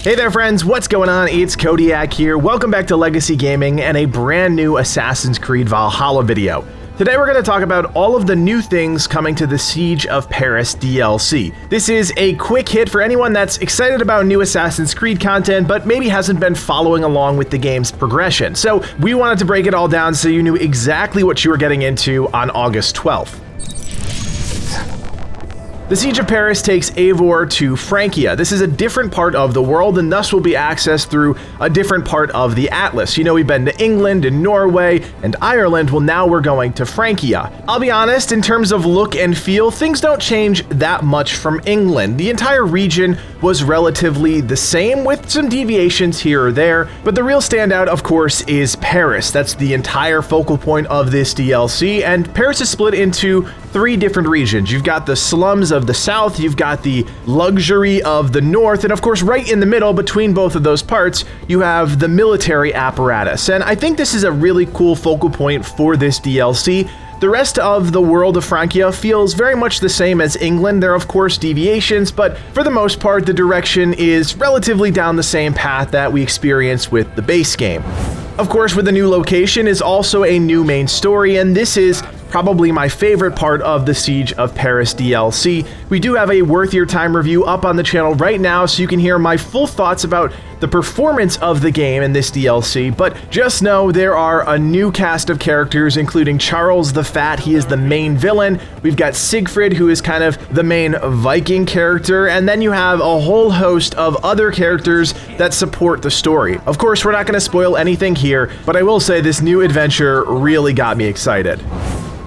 Hey there friends, what's going on? It's Kodiak here. Welcome back to Legacy Gaming and a brand new Assassin's Creed Valhalla video. Today we're going to talk about all of the new things coming to the Siege of Paris DLC. This is a quick hit for anyone that's excited about new Assassin's Creed content but maybe hasn't been following along with the game's progression. So we wanted to break it all down so you knew exactly what you were getting into on August 12th. The Siege of Paris takes Eivor to Francia. This is a different part of the world and thus will be accessed through a different part of the Atlas. You know, we've been to England and Norway and Ireland, well now we're going to Francia. I'll be honest, in terms of look and feel, things don't change that much from England. The entire region was relatively the same with some deviations here or there, but the real standout of course is Paris. That's the entire focal point of this DLC, and Paris is split into three different regions. You've got the slums of the south, you've got the luxury of the north, and of course right in the middle between both of those parts, you have the military apparatus. And I think this is a really cool focal point for this DLC. The rest of the world of Francia feels very much the same as England. There are of course deviations, but for the most part the direction is relatively down the same path that we experienced with the base game. Of course, with the new location is also a new main story, and this is probably my favorite part of the Siege of Paris DLC. We do have a worth your time review up on the channel right now so you can hear my full thoughts about the performance of the game in this DLC, but just know there are a new cast of characters including Charles the Fat. He is the main villain. We've got Siegfried, who is kind of the main Viking character, and then you have a whole host of other characters that support the story. Of course, we're not going to spoil anything here, but I will say this new adventure really got me excited.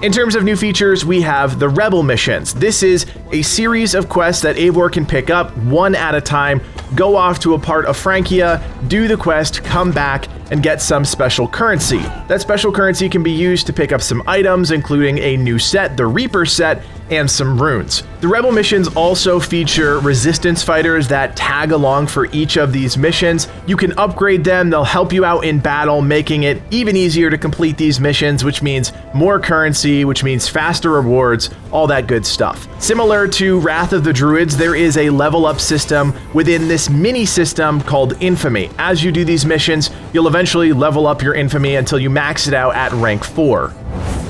In terms of new features, we have the Rebel missions. This is a series of quests that Eivor can pick up one at a time, go off to a part of Francia, do the quest, come back, and get some special currency. That special currency can be used to pick up some items, including a new set, the Reaper set, and some runes. The Rebel missions also feature resistance fighters that tag along for each of these missions. You can upgrade them, they'll help you out in battle, making it even easier to complete these missions, which means more currency, which means faster rewards, all that good stuff. Similar to Wrath of the Druids, there is a level up system within this mini system called Infamy. As you do these missions, you'll eventually level up your Infamy until you max it out at rank 4.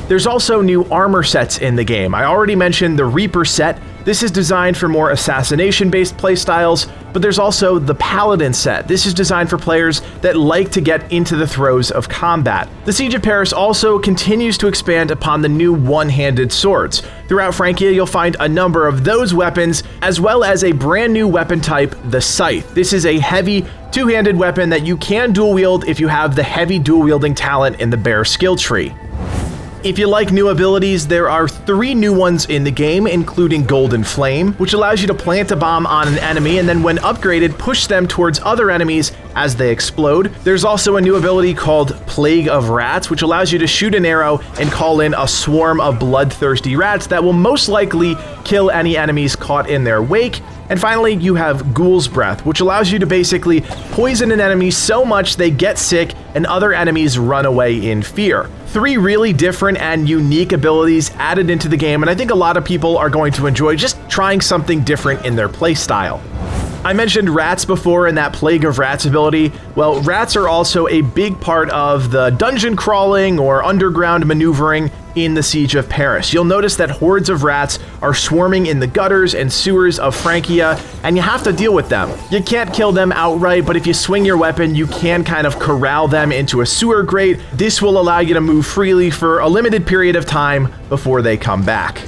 There's also new armor sets in the game. I already mentioned the Reaper set. This is designed for more assassination-based playstyles, but there's also the Paladin set. This is designed for players that like to get into the throes of combat. The Siege of Paris also continues to expand upon the new one-handed swords. Throughout Francia, you'll find a number of those weapons, as well as a brand new weapon type, the Scythe. This is a heavy, two-handed weapon that you can dual-wield if you have the heavy dual-wielding talent in the Bear skill tree. If you like new abilities, there are 3 new ones in the game, including Golden Flame, which allows you to plant a bomb on an enemy and then when upgraded, push them towards other enemies as they explode. There's also a new ability called Plague of Rats, which allows you to shoot an arrow and call in a swarm of bloodthirsty rats that will most likely kill any enemies caught in their wake. And finally, you have Ghoul's Breath, which allows you to basically poison an enemy so much they get sick and other enemies run away in fear. 3 really different and unique abilities added into the game, and I think a lot of people are going to enjoy just trying something different in their playstyle. I mentioned rats before in that Plague of Rats ability. Well, rats are also a big part of the dungeon crawling or underground maneuvering in the Siege of Paris. You'll notice that hordes of rats are swarming in the gutters and sewers of Francia, and you have to deal with them. You can't kill them outright, but if you swing your weapon, you can kind of corral them into a sewer grate. This will allow you to move freely for a limited period of time before they come back.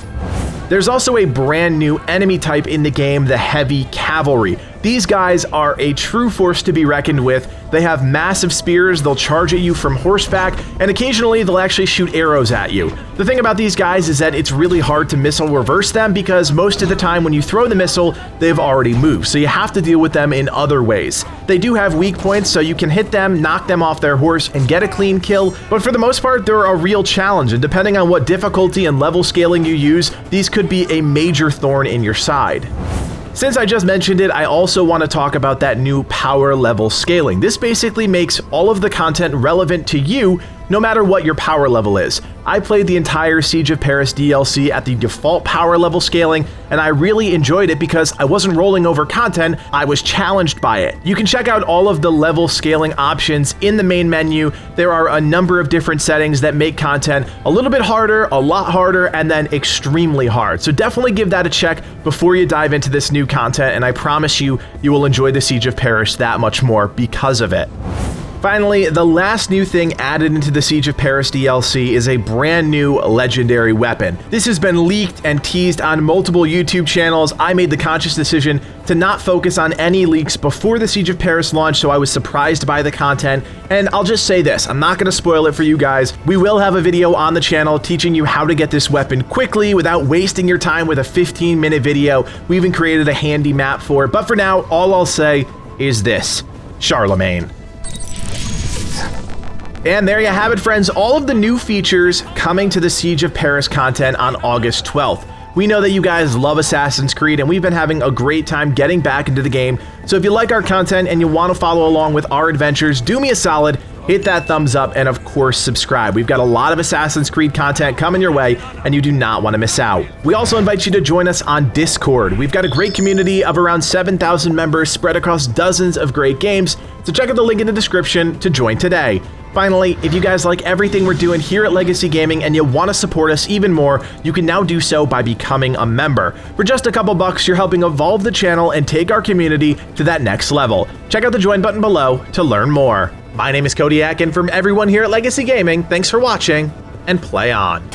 There's also a brand new enemy type in the game, the Heavy Cavalry. These guys are a true force to be reckoned with. They have massive spears, they'll charge at you from horseback, and occasionally they'll actually shoot arrows at you. The thing about these guys is that it's really hard to missile reverse them because most of the time when you throw the missile, they've already moved, so you have to deal with them in other ways. They do have weak points, so you can hit them, knock them off their horse, and get a clean kill, but for the most part, they're a real challenge, and depending on what difficulty and level scaling you use, these could be a major thorn in your side. Since I just mentioned it, I also want to talk about that new power level scaling. This basically makes all of the content relevant to you no matter what your power level is. I played the entire Siege of Paris DLC at the default power level scaling, and I really enjoyed it because I wasn't rolling over content, I was challenged by it. You can check out all of the level scaling options in the main menu. There are a number of different settings that make content a little bit harder, a lot harder, and then extremely hard. So definitely give that a check before you dive into this new content, and I promise you, you will enjoy the Siege of Paris that much more because of it. Finally, the last new thing added into the Siege of Paris DLC is a brand new legendary weapon. This has been leaked and teased on multiple YouTube channels. I made the conscious decision to not focus on any leaks before the Siege of Paris launch, so I was surprised by the content. And I'll just say this, I'm not going to spoil it for you guys. We will have a video on the channel teaching you how to get this weapon quickly without wasting your time with a 15-minute video. We even created a handy map for it. But for now, all I'll say is this: Charlemagne. And there you have it, friends, all of the new features coming to the Siege of Paris content on August 12th. We know that you guys love Assassin's Creed, and we've been having a great time getting back into the game. So if you like our content and you want to follow along with our adventures, do me a solid, hit that thumbs up, and of course subscribe. We've got a lot of Assassin's Creed content coming your way, and you do not want to miss out. We also invite you to join us on Discord. We've got a great community of around 7,000 members spread across dozens of great games, so check out the link in the description to join today. Finally, if you guys like everything we're doing here at Legacy Gaming and you want to support us even more, you can now do so by becoming a member. For just a couple bucks, you're helping evolve the channel and take our community to that next level. Check out the join button below to learn more. My name is Kodiak, and from everyone here at Legacy Gaming, thanks for watching, and play on.